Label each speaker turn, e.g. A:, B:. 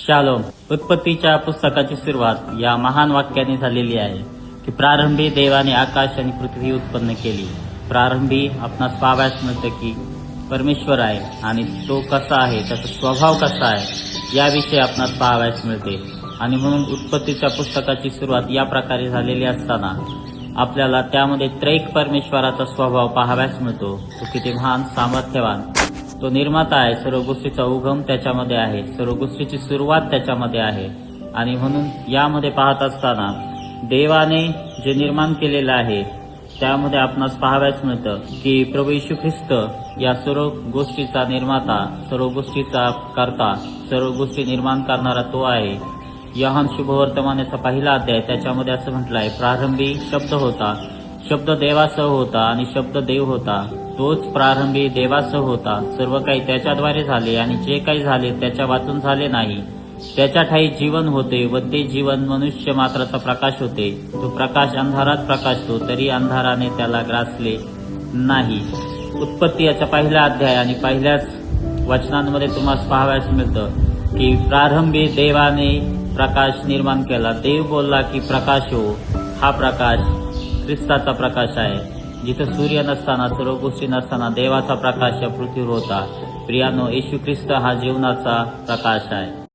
A: Shalom. उत्पत्तीच्या पुस्तकाची सुरुवात या महान वाक्याने झालेली आहे की प्रारंभी देवाने आकाश आणि पृथ्वी उत्पन्न केली. प्रारंभी आपणास पाहावयास मिळतं की परमेश्वर आहे आणि तो कसा आहे, त्याचा स्वभाव कसा आहे याविषयी आपणास पाहावयास मिळते. आणि म्हणून उत्पत्तीच्या पुस्तकाची सुरुवात या प्रकारे झालेली असताना आपल्याला त्यामध्ये त्रैक परमेश्वराचा स्वभाव पाहावयास मिळतो. तो किती महान, सामर्थ्यवान, तो निर्माता आहे. सर्व गोष्टीचा उगम त्याच्यामध्ये आहे, सर्व गोष्टीची सुरुवात त्याच्यामध्ये आहे. आणि म्हणून यामध्ये पाहत असताना देवाने जे निर्माण केलेलं आहे त्यामध्ये आपणास पाहावयास मिळतं की प्रभू येशू ख्रिस्त या सर्व गोष्टीचा निर्माता, सर्व गोष्टीचा कर्ता, सर्व गोष्टी निर्माण करणारा तो आहे. योहान शुभवर्तमानाचा पहिला अध्याय त्याच्यामध्ये असं म्हटलं आहे, प्रारंभी शब्द होता, शब्द देवासह होता आणि शब्द देव होता. तोच प्रारंभी देवासह होता. सर्व काही त्याच्याद्वारे झाले आणि जे काही झाले त्याच्या वाचून झाले नाही. त्याच्या ठाई जीवन होते व ते जीवन मनुष्य मात्राचा प्रकाश होते. तो प्रकाश अंधारात प्रकाशतो तरी अंधाराने त्याला ग्रासले नाही. उत्पत्ती याचा पहिला अध्याय आणि पहिल्याच वचनांमध्ये तुम्हाला पाहावयास मिळतं की प्रारंभी देवाने प्रकाश निर्माण केला. देव बोलला की प्रकाश हो. हा प्रकाश ख्रिस्ताचा प्रकाश आहे. जिथं सूर्य नसताना, सर्व गोष्टी नसताना देवाचा प्रकाश या पृथ्वीवर होता. प्रियानो, येशू ख्रिस्त हा जीवनाचा प्रकाश आहे.